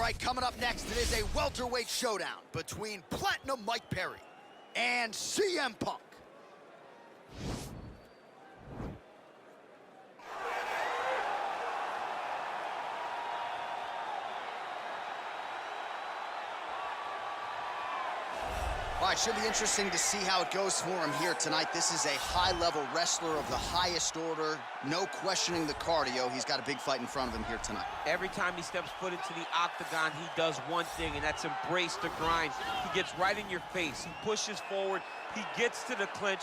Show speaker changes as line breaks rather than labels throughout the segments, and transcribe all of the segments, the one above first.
right, coming up next, it is a welterweight showdown between Platinum Mike Perry and CM Punk. All right, should be interesting to see how it goes for him here tonight. This is a high-level wrestler of the highest order. No questioning the cardio. He's got a big fight in front of him here tonight.
Every time he steps foot into the octagon, he does one thing, and that's embrace the grind. He gets right in your face. He pushes forward. He gets to the clinch.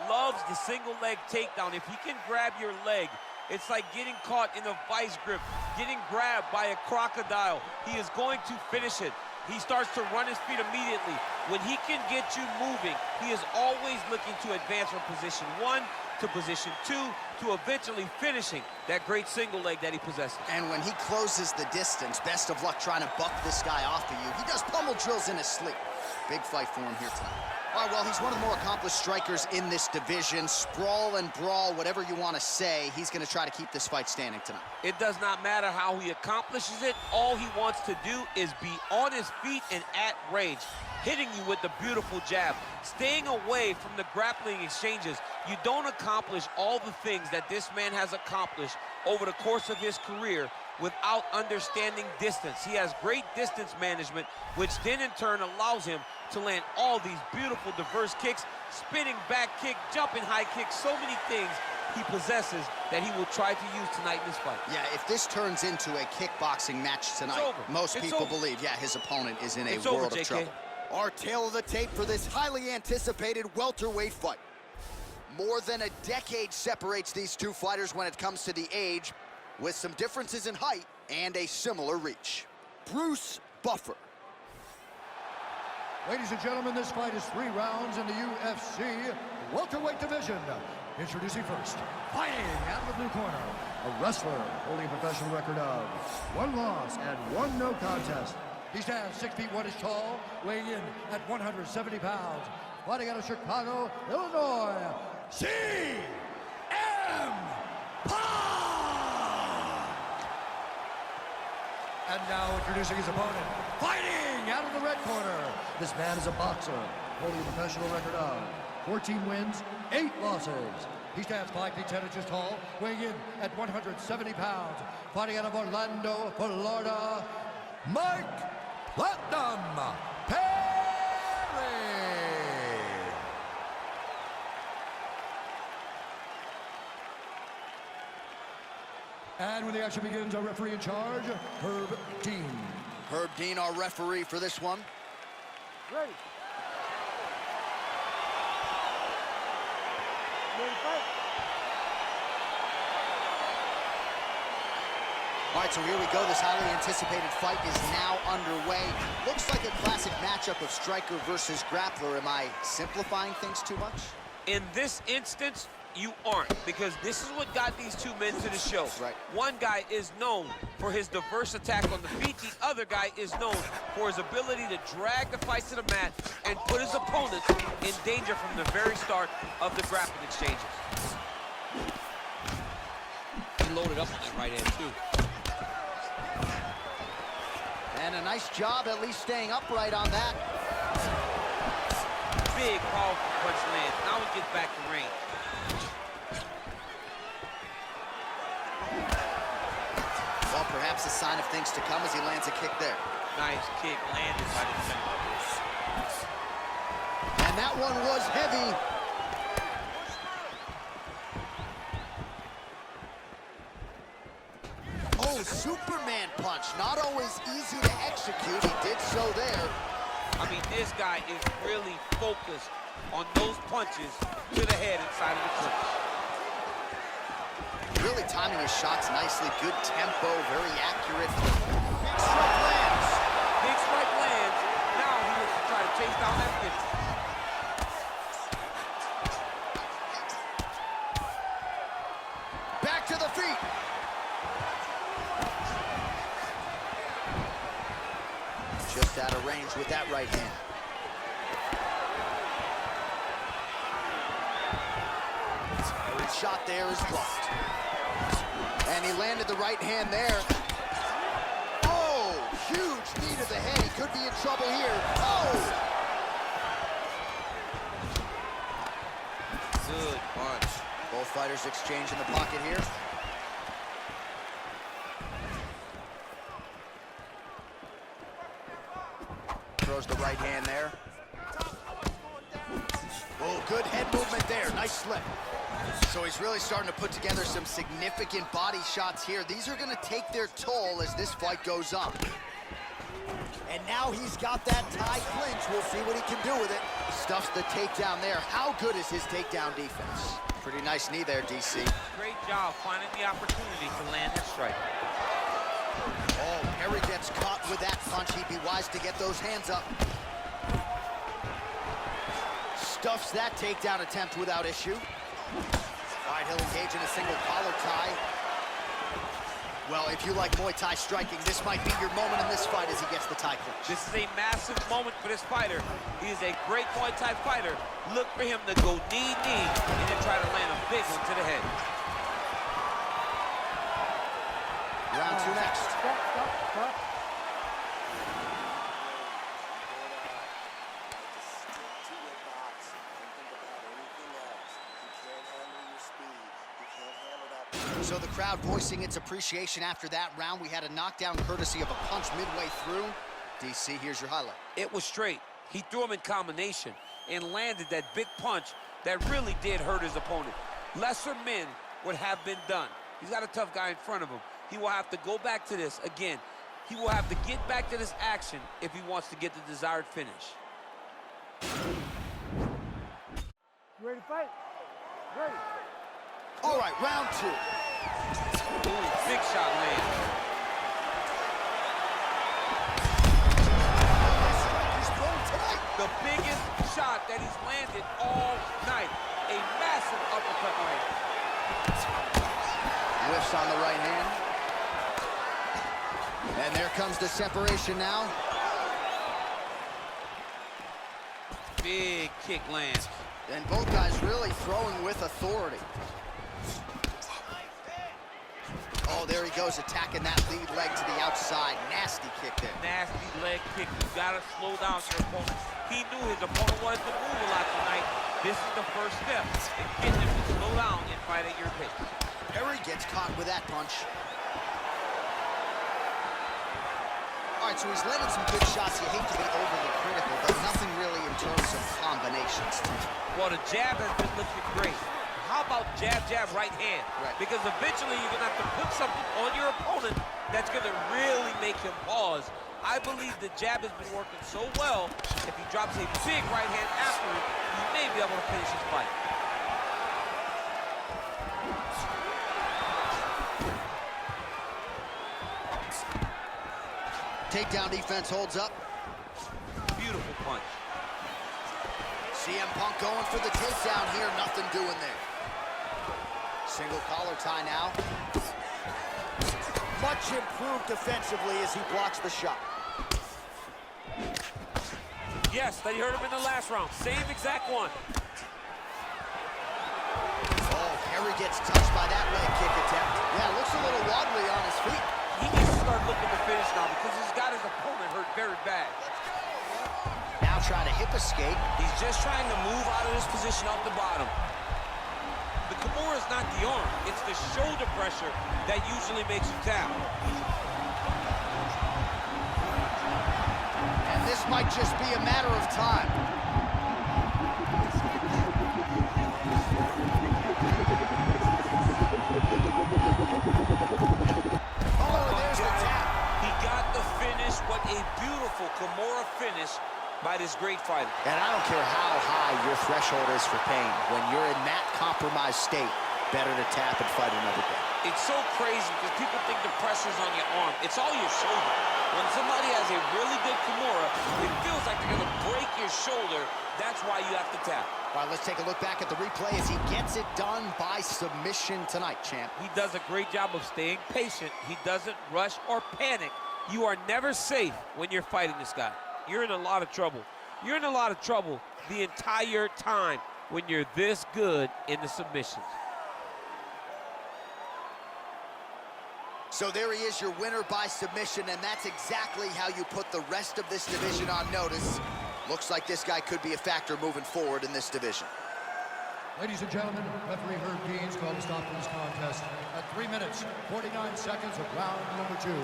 Loves the single leg takedown. If he can grab your leg, it's like getting caught in a vice grip, getting grabbed by a crocodile. He is going to finish it. He starts to run his feet immediately. When he can get you moving, he is always looking to advance from position 1 to position 2 to eventually finishing that great single leg that he possesses.
And when he closes the distance, best of luck trying to buck this guy off of you. He does pummel drills in his sleep. Big fight for him here tonight. All right, well, he's one of the more accomplished strikers in this division. Sprawl and brawl, whatever you want to say, he's going to try to keep this fight standing tonight.
It does not matter how he accomplishes it. All he wants to do is be on his feet and at range, hitting you with the beautiful jab, staying away from the grappling exchanges. You don't accomplish all the things that this man has accomplished over the course of his career without understanding distance. He has great distance management, which then in turn allows him to land all these beautiful, diverse kicks, spinning back kick, jumping high kicks, so many things he possesses that he will try to use tonight in this fight.
Yeah, if this turns into a kickboxing match tonight, most people believe, yeah, his opponent is in a world of trouble. Our tale of the tape for this highly anticipated welterweight fight. More than a decade separates these two fighters when it comes to the age, with some differences in height and a similar reach. Bruce Buffer.
Ladies and gentlemen, this fight is 3 rounds in the UFC welterweight division. Introducing first, fighting out of the blue corner, a wrestler holding a professional record of 1 loss and 1 no contest. He stands 6 feet 1 inch tall, weighing in at 170 pounds. Fighting out of Chicago, Illinois, CM Punk! And now introducing his opponent, fighting out of the red corner. This man is a boxer, holding a professional record of 14 wins, 8 losses. He stands 5 feet 10 inches tall, weighing in at 170 pounds. Fighting out of Orlando, Florida, Mike Platinum Perry. And when the action begins, our referee in charge, Herb Dean.
Herb Dean, our referee for this one.
Ready. Ready to fight.
All right, so here we go. This highly anticipated fight is now underway. Looks like a classic matchup of striker versus grappler. Am I simplifying things too much?
In this instance, you aren't, because this is what got these two men to the show.
Right.
One guy is known for his diverse attack on the feet. The other guy is known for his ability to drag the fight to the mat and put his opponents in danger from the very start of the grappling exchanges.
He loaded up on that right hand, too.
And a nice job at least staying upright on that.
Big, powerful punch lands. Now he gets back to range.
Well, perhaps a sign of things to come as he lands a kick there.
Nice kick landed by the center.
And that one was heavy. Oh, Superman punch. Not always easy to execute. He did so there.
I mean, this guy is really focused on those punches to the head inside of the clinch.
Really timing his shots nicely. Good tempo, very accurate. Big strike lands.
Big strike lands. Now he looks to try to chase down that finish.
Back to the feet. Just out of range with that right hand. Every shot there is blocked. And he landed the right hand there. Oh, huge knee to the head. He could be in trouble here. Oh!
Good punch.
Both fighters exchange in the pocket here. Throws the right hand there. Oh, good head movement there. Nice slip. So he's really starting to put together some significant body shots here. These are going to take their toll as this fight goes on. And now he's got that tie clinch. We'll see what he can do with it. Stuffs the takedown there. How good is his takedown defense? Pretty nice knee there, DC.
Great job finding the opportunity to land that strike.
Oh, Perry gets caught with that punch. He'd be wise to get those hands up. Stuffs that takedown attempt without issue. All right, he'll engage in a single collar tie. Well, if you like Muay Thai striking, this might be your moment in this fight as he gets the tie clinch.
This is a massive moment for this fighter. He is a great Muay Thai fighter. Look for him to go knee-knee and then try to land a big one to the head.
Round two next.
Stop.
So the crowd voicing its appreciation after that round. We had a knockdown courtesy of a punch midway through. DC, here's your highlight.
It was straight. He threw him in combination and landed that big punch that really did hurt his opponent. Lesser men would have been done. He's got a tough guy in front of him. He will have to go back to this. Again, he will have to get back to this action if he wants to get the desired finish.
You ready to fight? Ready.
All right, round two.
Ooh, big shot land.
He's thrown tonight.
The biggest shot that he's landed all night. A massive uppercut land.
Whiffs on the right hand. And there comes the separation now.
Big kick lands.
And both guys really throwing with authority. Oh, there he goes, attacking that lead leg to the outside. Nasty kick there.
Nasty leg kick. You gotta slow down your opponent. He knew his opponent wanted to move a lot tonight. This is the first step in getting him to slow down and fight at your pace.
Perry gets caught with that punch. All right, so he's landed some good shots. You hate to be overly critical, but nothing really in terms of combinations.
Well, the jab has been looking great. How about jab, jab, right hand?
Right.
Because eventually you're gonna have to put something on your opponent that's gonna really make him pause. I believe the jab has been working so well, if he drops a big right hand after it, he may be able to finish his fight.
Takedown defense holds up.
Beautiful punch.
CM Punk going for the takedown here. Nothing doing there. Single collar tie now. Much improved defensively as he blocks the shot.
Yes, that he hurt him in the last round. Same exact one.
Oh, Perry gets touched by that leg kick attempt. Yeah, looks a little wobbly on his feet.
He needs to start looking to finish now because he's got his opponent hurt very bad.
Now trying to hip escape.
He's just trying to move out of this position off the bottom.
The Kimura is not the arm, it's the shoulder pressure that usually makes you tap.
And this might just be a matter of time. Oh, there's the tap.
He got the finish. What a beautiful Kimura finish by this great fighter.
And I don't care how high your threshold is for pain. When you're in that compromised state, better to tap and fight another day.
It's so crazy because people think the pressure's on your arm. It's all your shoulder. When somebody has a really good Kimura, it feels like they're going to break your shoulder. That's why you have to tap.
All right, let's take a look back at the replay as he gets it done by submission tonight, champ.
He does a great job of staying patient. He doesn't rush or panic. You are never safe when you're fighting this guy. You're in a lot of trouble. You're in a lot of trouble the entire time when you're this good in the submissions.
So there he is, your winner by submission, and that's exactly how you put the rest of this division on notice. Looks like this guy could be a factor moving forward in this division.
Ladies and gentlemen, referee Herb Deans called a stop to this contest at 3 minutes, 49 seconds of round number 2.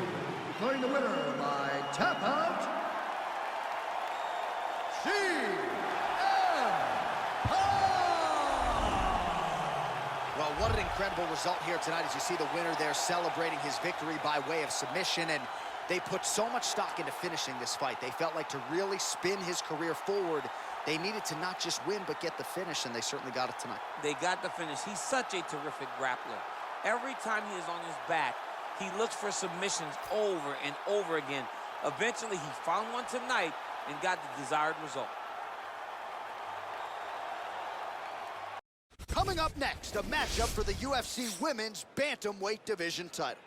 Declaring the winner by tap out,
Well, what an incredible result here tonight as you see the winner there celebrating his victory by way of submission, and they put so much stock into finishing this fight. They felt like to really spin his career forward, they needed to not just win, but get the finish, and they certainly got it tonight.
They got the finish. He's such a terrific grappler. Every time he is on his back, he looks for submissions over and over again. Eventually, he found one tonight and got the desired result.
Coming up next, a matchup for the UFC Women's Bantamweight Division title.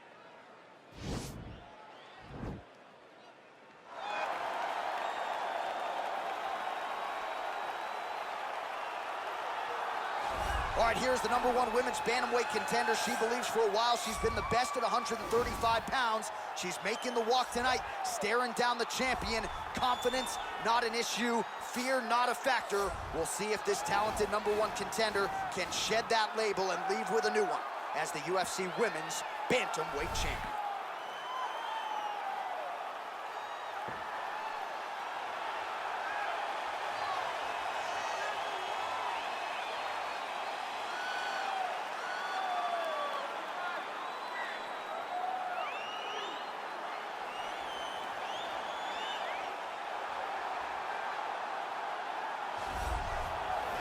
All right, here's the #1 women's bantamweight contender. She believes for a while she's been the best at 135 pounds. She's making the walk tonight, staring down the champion. Confidence, not an issue. Fear, not a factor. We'll see if this talented #1 contender can shed that label and leave with a new one as the UFC Women's Bantamweight Champion.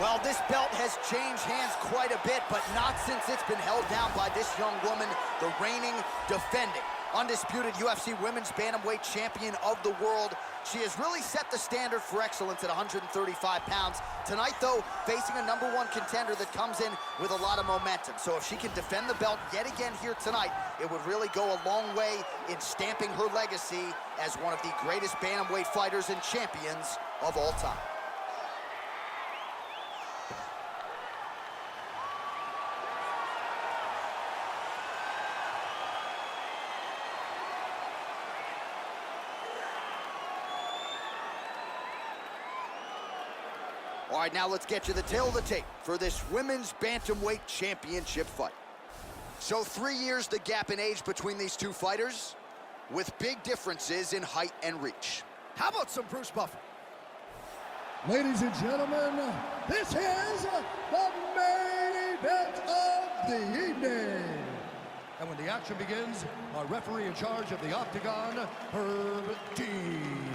Well, this belt has changed hands quite a bit, but not since it's been held down by this young woman, the reigning, defending, undisputed UFC Women's Bantamweight Champion of the world. She has really set the standard for excellence at 135 pounds. Tonight, though, facing a #1 contender that comes in with a lot of momentum. So if she can defend the belt yet again here tonight, it would really go a long way in stamping her legacy as one of the greatest bantamweight fighters and champions of all time. All right, now let's get you the tail of the tape for this Women's Bantamweight Championship fight. So 3 years the gap in age between these two fighters, with big differences in height and reach. How about some Bruce Buffer?
Ladies and gentlemen, this is the main event of the evening. And when the action begins, our referee in charge of the Octagon, Herb Dean.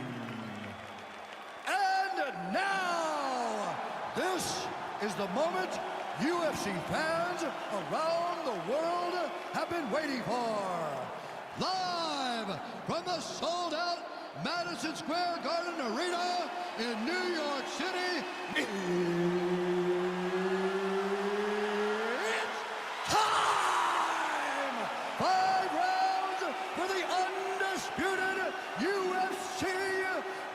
And now, this is the moment UFC fans around the world have been waiting for. Live from the sold-out Madison Square Garden Arena in New York City, it's time! 5 rounds for the undisputed UFC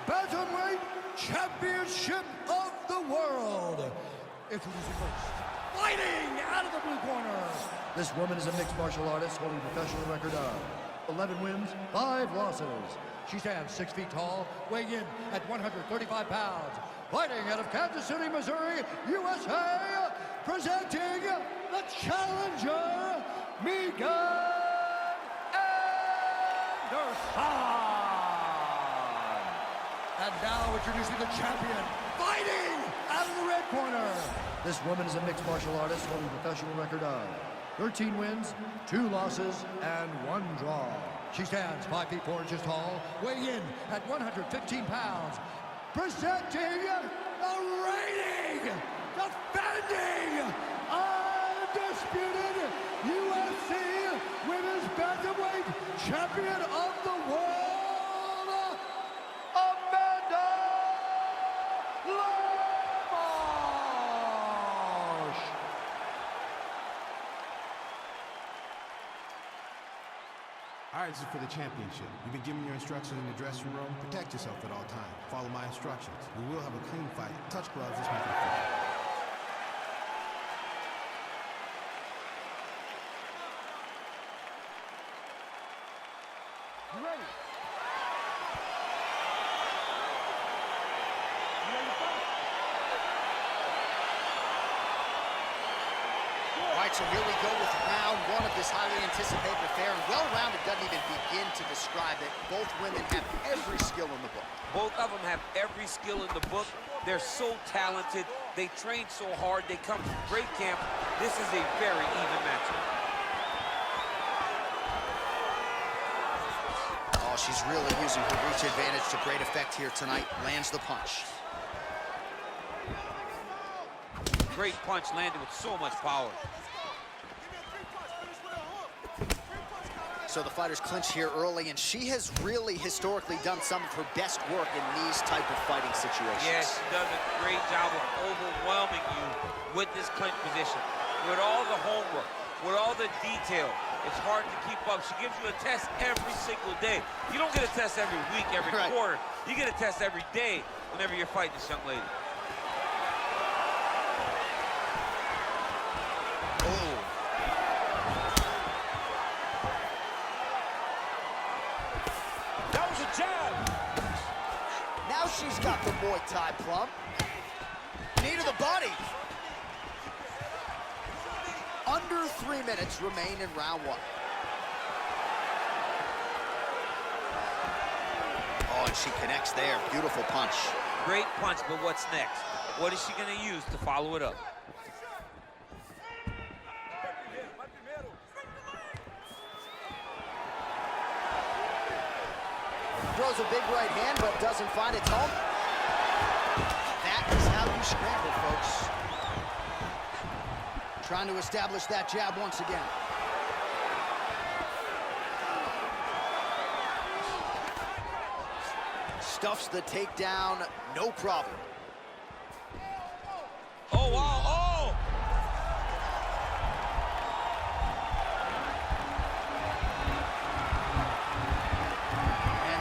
Bantamweight Championship of the world. Introducing first, fighting out of the blue corner. This woman is a mixed martial artist holding a professional record of 11 wins, 5 losses. She stands 6 feet tall, weighing in at 135 pounds. Fighting out of Kansas City, Missouri, USA, presenting the challenger, Megan Anderson. And now introducing the champion, fighting out of the red corner. This woman is a mixed martial artist holding a professional record of 13 wins, 2 losses, and 1 draw. She stands 5 feet 4 inches tall, weighing in at 115 pounds. Presenting the reigning, defending, undisputed UFC Women's Bantamweight Champion of the world, Amanda Lemos.
All right, this is for the championship. You've been given your instructions in the dressing room. Protect yourself at all times. Follow my instructions. We will have a clean fight. Touch gloves. Let's make it a fight.
You ready? You ready to fight?
All right, so here we go with round one of this highly anticipated affair. And well-rounded doesn't even begin to describe it. Both women have every skill in the book.
Both of them have every skill in the book. They're so talented. They train so hard. They come from great camp. This is a very even matchup.
Oh, she's really using her reach advantage to great effect here tonight. Lands the punch.
Great punch landed with so much power.
So the fighters clinch here early, and she has really historically done some of her best work in these type of fighting situations.
Yes, she does a great job of overwhelming you with this clinch position. With all the homework, with all the detail, it's hard to keep up. She gives you a test every single day. You don't get a test every week, every quarter. You get a test every day whenever you're fighting this young lady.
Now she's got the Muay Thai plum. Knee to the body. Under 3 minutes remain in round one. Oh, and she connects there. Beautiful punch.
Great punch, but what's next? What is she going to use to follow it up?
Throws a big right hand, but doesn't find its home. That is how you scramble, folks. Trying to establish that jab once again. Stuffs the takedown, no problem.
Oh, wow, oh!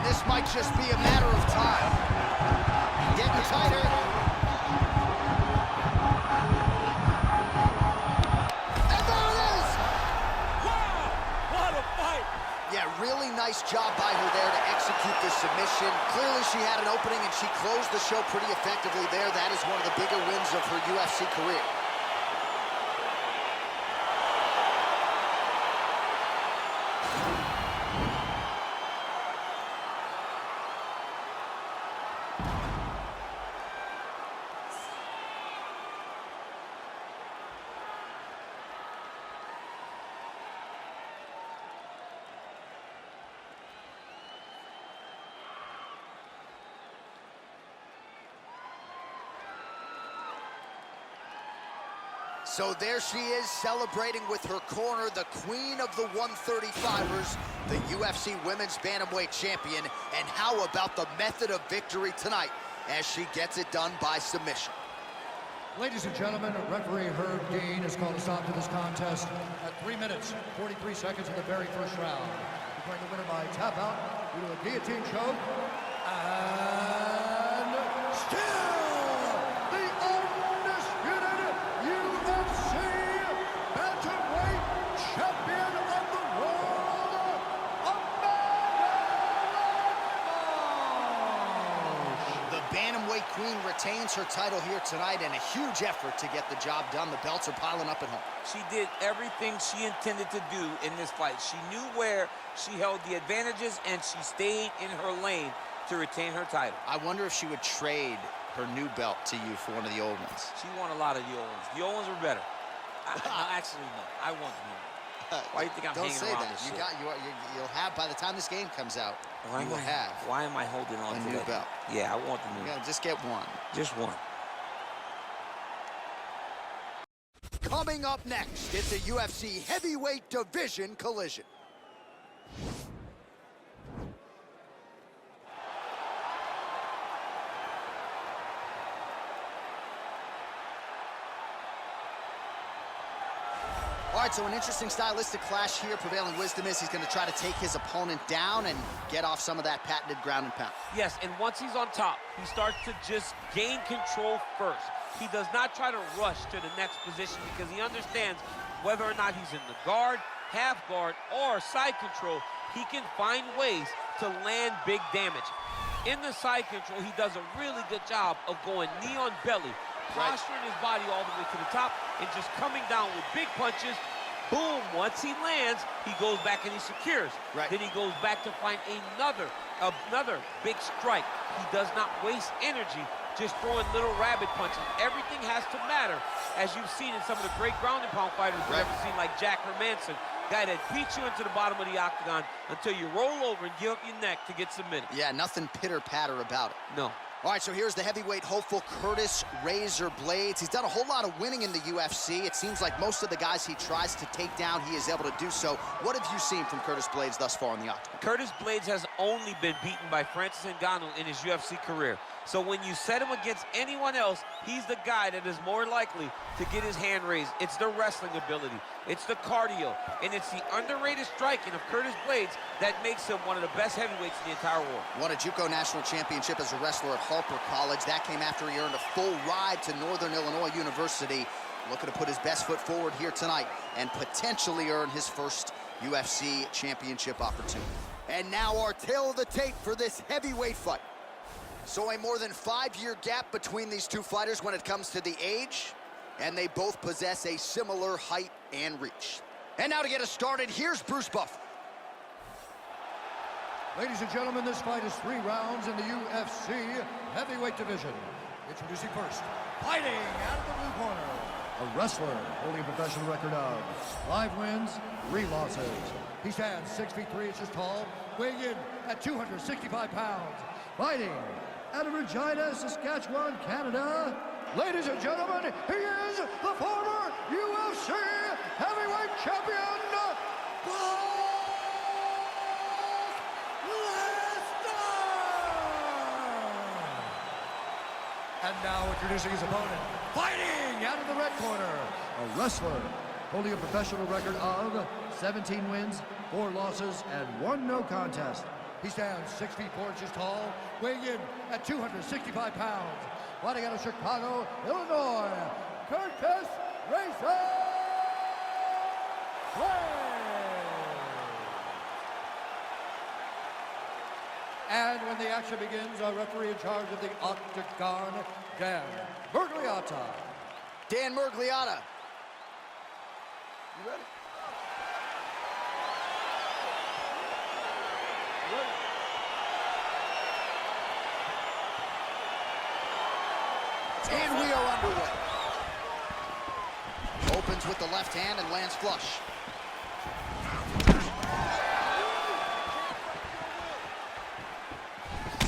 This might just be a matter of time. Getting tighter. And there it is!
Wow! What a fight!
Yeah, really nice job by her there to execute the submission. Clearly she had an opening and she closed the show pretty effectively there. That is one of the bigger wins of her UFC career. So there she is, celebrating with her corner, the queen of the 135ers, the UFC Women's Bantamweight Champion. And how about the method of victory tonight as she gets it done by submission?
Ladies and gentlemen, referee Herb Dean has called a stop to this contest at 3 minutes, 43 seconds of the very first round. Declaring the winner by tap out due to a guillotine choke. And still the undisputed UFC Bantamweight Champion of the world, Amino.
The Bantamweight Queen retains her title here tonight, and a huge effort to get the job done. The belts are piling up at home.
She did everything she intended to do in this fight. She knew where she held the advantages, and she stayed in her lane to retain her title.
I wonder if she would trade her new belt to you for one of the old ones.
She won a lot of the old ones. The old ones were better. Actually, no. I want the new one. Why do you think I'm hanging around this shit?
You'll have, by the time this game comes out,
Why am I holding on to
a new
that?
belt.
Yeah, I want the new one.
Just get one.
Just one.
Coming up next, it's a UFC heavyweight division collision. All right, so an interesting stylistic clash here. Prevailing wisdom is he's going to try to take his opponent down and get off some of that patented ground and pound.
Yes, and once he's on top, he starts to just gain control first. He does not try to rush to the next position because he understands whether or not he's in the guard, half guard, or side control, he can find ways to land big damage. In the side control, he does a really good job of going knee on belly, posturing his body all the way to the top, and just coming down with big punches. Boom, once he lands, he goes back and he secures. Then he goes back to find another big strike. He does not waste energy just throwing little rabbit punches. Everything has to matter, as you've seen in some of the great ground and pound fighters we've ever seen, like Jack Hermanson, guy that beats you into the bottom of the octagon until you roll over and give up your neck to get submitted. Yeah, nothing pitter-patter about it. No. All right, so here's the heavyweight hopeful, Curtis Razor Blaydes. He's done a whole lot of winning in the UFC. It seems like most of the guys he tries to take down, he is able to do so. What have you seen from Curtis Blaydes thus far in the octagon? Curtis Blaydes has only been beaten by Francis Ngannou in his UFC career. So when you set him against anyone else, he's the guy that is more likely to get his hand raised. It's the wrestling ability, it's the cardio, and it's the underrated striking of Curtis Blaydes that makes him one of the best heavyweights in the entire world. Won a JUCO national championship as a wrestler at Harper College. That came after he earned a full ride to Northern Illinois University. Looking to put his best foot forward here tonight and potentially earn his first UFC championship opportunity. And now our tale of the tape for this heavyweight fight. So a more than 5-year gap between these two fighters when it comes to the age, and they both possess a similar height and reach. And now to get us started, here's Bruce Buffer.
Ladies and gentlemen, this fight is 3 rounds in the UFC heavyweight division. Introducing first, fighting out of the blue corner, a wrestler holding a professional record of 5 wins, 3 losses. He stands 6 feet 3 inches tall, weighing in at 265 pounds. Fighting out of Regina, Saskatchewan, Canada. Ladies and gentlemen, he is the former UFC heavyweight champion, Brock Lesnar! And now introducing his opponent, fighting out of the red corner, a wrestler holding a professional record of 17 wins, 4 losses, and 1 no contest. He stands 6 feet 4 inches tall, weighing in at 265 pounds. Fighting out of Chicago, Illinois, Curtis Razor Blaydes. And when the action begins, our referee in charge of the octagon, Dan Miragliotta.
Dan Miragliotta. You ready? And we are underway. Opens with the left hand and lands flush.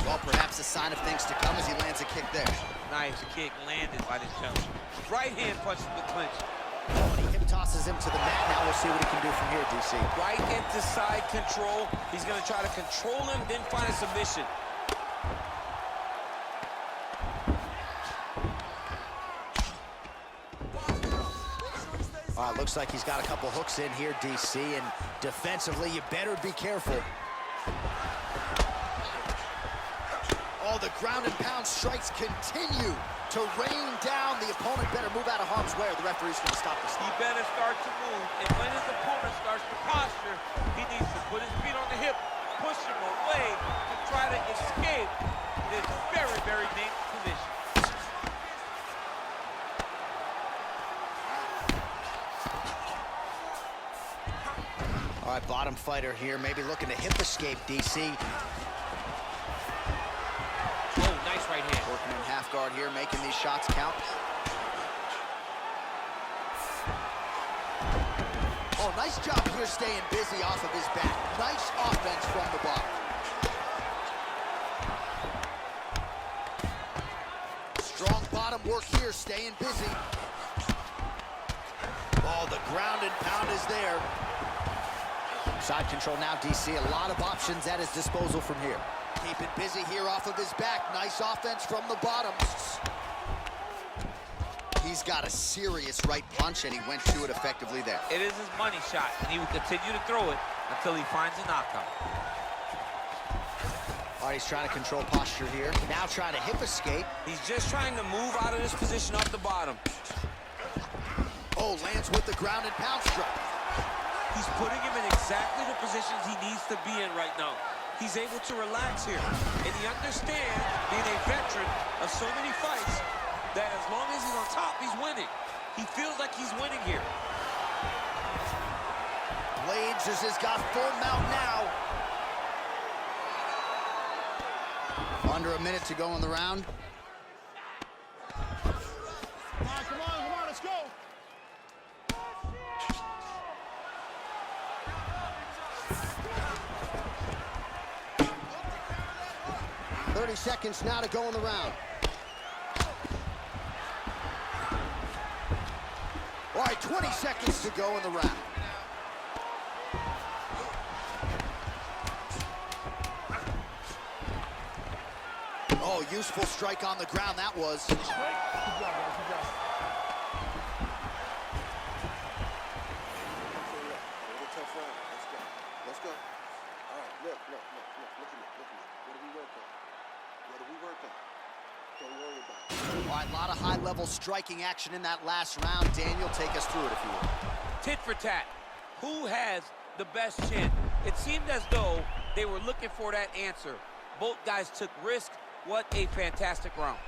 Well, perhaps a sign of things to come as he lands a kick there. Nice kick landed by this gentleman. Right hand punches the clinch. Oh, and he hip tosses him to the mat. Now we'll see what he can do from here, DC.
Right into side control. He's going to try to control him, then find a submission.
Looks like he's got a couple hooks in here, DC, and defensively, you better be careful. Oh, the ground and pound strikes continue to rain down. The opponent better move out of harm's way or the referee's going to stop this.
He better start to move, and when his opponent starts to posture, he needs to put his feet on the hip, push him away to try to escape this very, very dangerous position.
All right, bottom fighter here, maybe looking to hip escape, DC.
Oh, nice right hand.
Working in half guard here, making these shots count. Oh, nice job here staying busy off of his back. Nice offense from the bottom. Strong bottom work here, staying busy. Oh, the ground and pound is there. Side control now, DC. A lot of options at his disposal from here. Keeping busy here off of his back. Nice offense from the bottom. He's got a serious right punch, and he went to it effectively there.
It is his money shot, and he will continue to throw it until he finds a knockout.
All right, he's trying to control posture here. Now trying to hip escape.
He's just trying to move out of this position off the bottom.
Oh, lands with the ground and pound strike.
He's putting him in exactly the positions he needs to be in right now. He's able to relax here. And he understands, being a veteran of so many fights, that as long as he's on top, he's winning. He feels like he's winning here.
Blaydes has got full mount now. Under a minute to go in the round.
Come on, let's go.
.30 seconds now to go in the round. All right, 20 seconds to go in the round. Oh, useful strike on the ground, that was.
Good job, guys. Good job.
Tough round. Let's go. Let's go. All right, look at me. What do we work on? Don't worry about it.
All right, a lot of high-level striking action in that last round. Daniel, take us through it if you will.
Tit for tat. Who has the best chin? It seemed as though they were looking for that answer. Both guys took risk. What a fantastic round.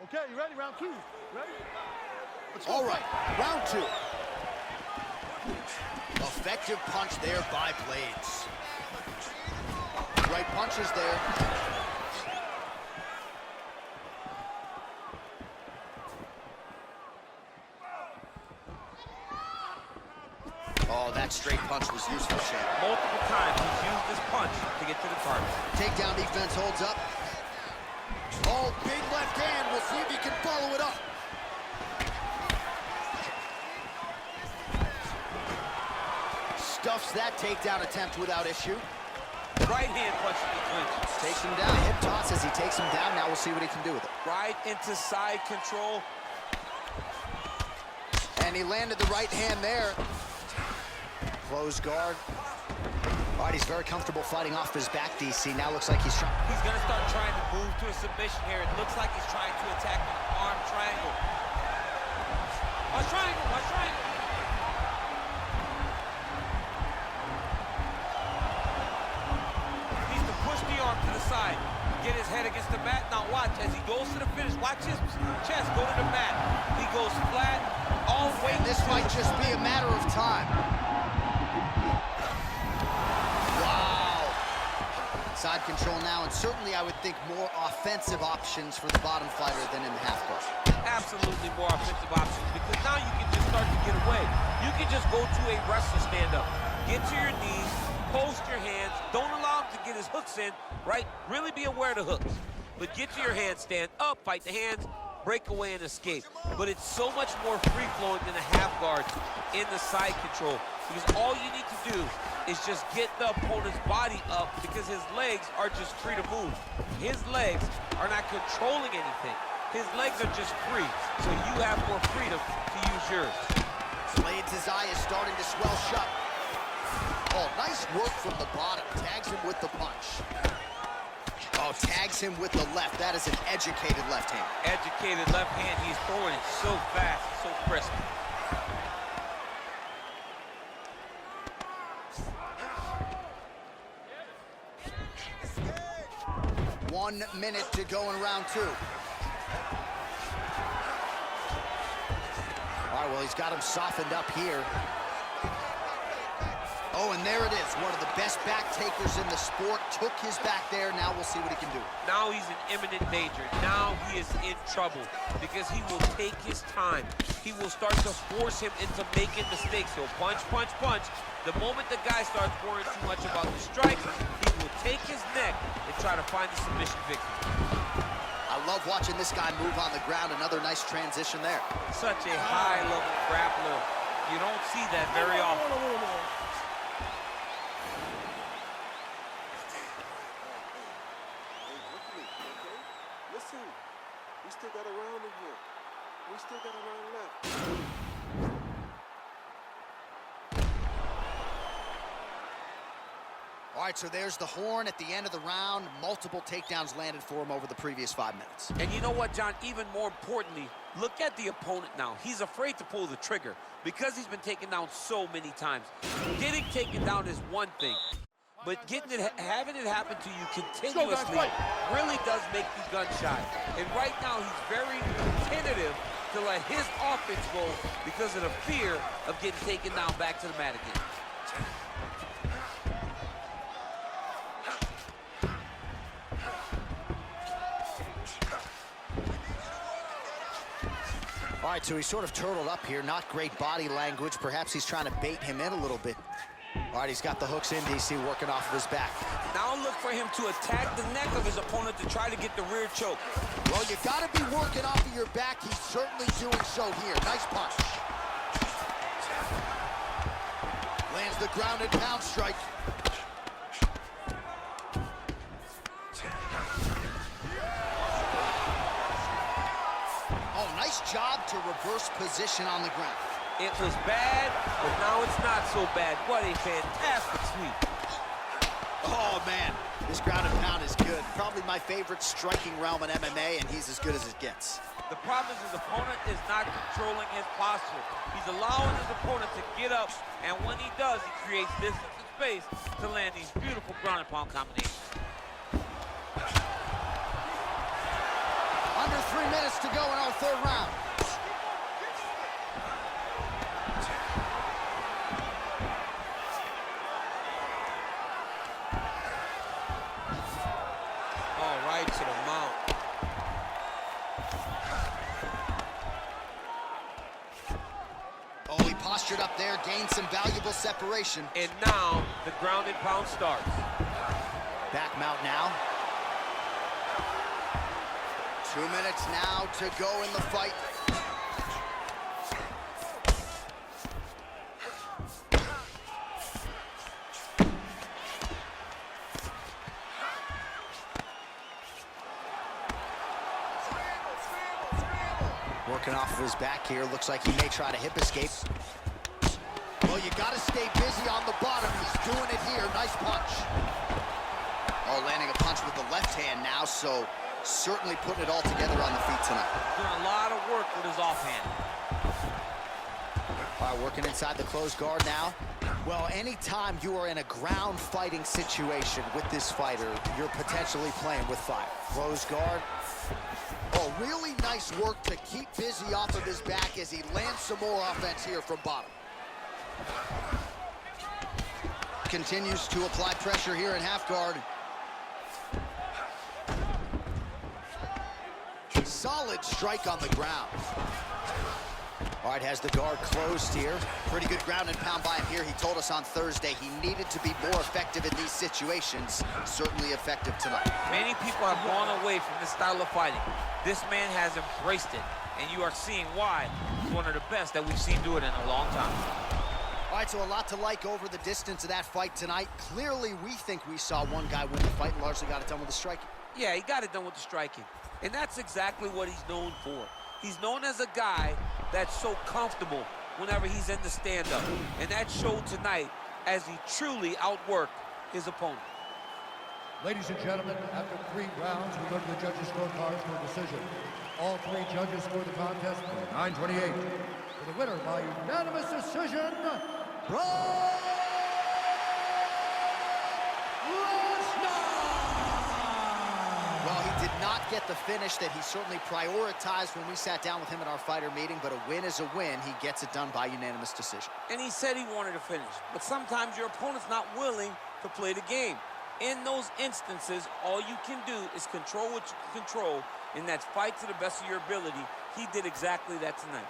Okay, you ready? Round 2. Ready?
All right, round 2. Effective punch there by Blaydes. Right punches there. Oh, that straight punch was useful, Shane.
Multiple times he's used this punch to get to the target.
Takedown defense holds up. Oh, big left hand. We'll see if he can follow it up. Stuffs that takedown attempt without issue.
Right hand punch in the clinch.
Takes him down. Hip toss as he takes him down. Now we'll see what he can do with it.
Right into side control.
And he landed the right hand there. Closed guard. All right, he's very comfortable fighting off his back, DC. Now looks like he's trying.
He's going to start trying to move to a submission here. It looks like he's trying to attack with an arm triangle. Watch triangle, watch triangle. Needs to push the arm to the side. Get his head against the mat. Now watch, as he goes to the finish, watch his chest go to the mat. He goes flat, all weight.
And this might just be a matter of time. Side control now, and certainly I would think more offensive options for the bottom fighter than in the half guard.
Absolutely more offensive options, because now you can just start to get away. You can just go to a wrestler stand-up. Get to your knees, post your hands, don't allow him to get his hooks in, right? Really be aware of the hooks. But get to your hands, stand up, fight the hands, break away and escape. But it's so much more free-flowing than a half guard in the side control, because all you need to do is just get the opponent's body up, because his legs are just free to move. His legs are not controlling anything. His legs are just free, so you have more freedom to use yours.
Blaydes' eye is starting to swell shut. Oh, nice work from the bottom. Tags him with the punch. Oh, tags him with the left. That is an educated left hand.
Educated left hand, he's throwing it so fast, so crisp.
1 minute to go in round 2. All right, well, he's got him softened up here. Oh, and there it is. One of the best back takers in the sport. Took his back there. Now we'll see what he can do.
Now he's in imminent danger. Now he is in trouble, because he will take his time. He will start to force him into making mistakes. He'll punch, punch, punch. The moment the guy starts worrying too much about the strike, he will take his neck and try to find the submission victory.
I love watching this guy move on the ground. Another nice transition there.
Such a high-level grappler. You don't see that very often.
Listen, we still got a round in here. We still got a round left.
All right, so there's the horn at the end of the round. Multiple takedowns landed for him over the previous 5 minutes.
And you know what, John? Even more importantly, Look at the opponent now. He's afraid to pull the trigger because he's been taken down so many times. Getting taken down is one thing, but having it happen to you continuously really does make you gun shy. And right now, he's very tentative to let his offense go because of the fear of getting taken down back to the mat again.
All right, so he's sort of turtled up here. Not great body language. Perhaps he's trying to bait him in a little bit. All right, he's got the hooks in, DC, working off of his back.
Now look for him to attack the neck of his opponent to try to get the rear choke.
Well, you got to be working off of your back. He's certainly doing so here. Nice punch. Lands the ground and pound strike. Oh, nice job to reverse position on the ground.
It was bad, but now it's not so bad. What a fantastic sweep.
Oh, man, this ground and pound is good. Probably my favorite striking realm in MMA, and he's as good as it gets.
The problem is his opponent is not controlling his posture. He's allowing his opponent to get up, and when he does, he creates distance and space to land these beautiful ground and pound combinations.
Under 3 minutes to go in our third round.
Right to the mount.
Oh, he postured up there, gained some valuable separation.
And now the ground and pound starts.
Back mount now. 2 minutes now to go in the fight. Working off of his back here. Looks like he may try to hip escape. Well, you got to stay busy on the bottom. He's doing it here. Nice punch. Oh, landing a punch with the left hand now, so certainly putting it all together on the feet tonight.
Doing a lot of work with his offhand.
All right, working inside the closed guard now. Well, anytime you are in a ground fighting situation with this fighter, you're potentially playing with fire. Closed guard. Oh, really nice work to keep busy off of his back as he lands some more offense here from bottom. Continues to apply pressure here in half guard. Solid strike on the ground. All right, has the guard closed here. Pretty good ground and pound by him here. He told us on Thursday he needed to be more effective in these situations. Certainly effective tonight.
Many people have gone away from this style of fighting. This man has embraced it, and you are seeing why he's one of the best that we've seen do it in a long time.
All right, so a lot to like over the distance of that fight tonight. Clearly, we think we saw one guy win the fight and largely got it done with the striking.
Yeah, he got it done with the striking, and that's exactly what he's known for. He's known as a guy that's so comfortable whenever he's in the stand-up, and that showed tonight as he truly outworked his opponent.
Ladies and gentlemen, after 3 rounds, we go to the judges' scorecards for a decision. All 3 judges scored the contest for 9-28. For the winner by unanimous decision, Lesnar!
Well, he did not get the finish that he certainly prioritized when we sat down with him at our fighter meeting, but a win is a win. He gets it done by unanimous decision.
And he said he wanted to finish, but sometimes your opponent's not willing to play the game. In those instances, all you can do is control what you can control, and that's fight to the best of your ability. He did exactly that tonight.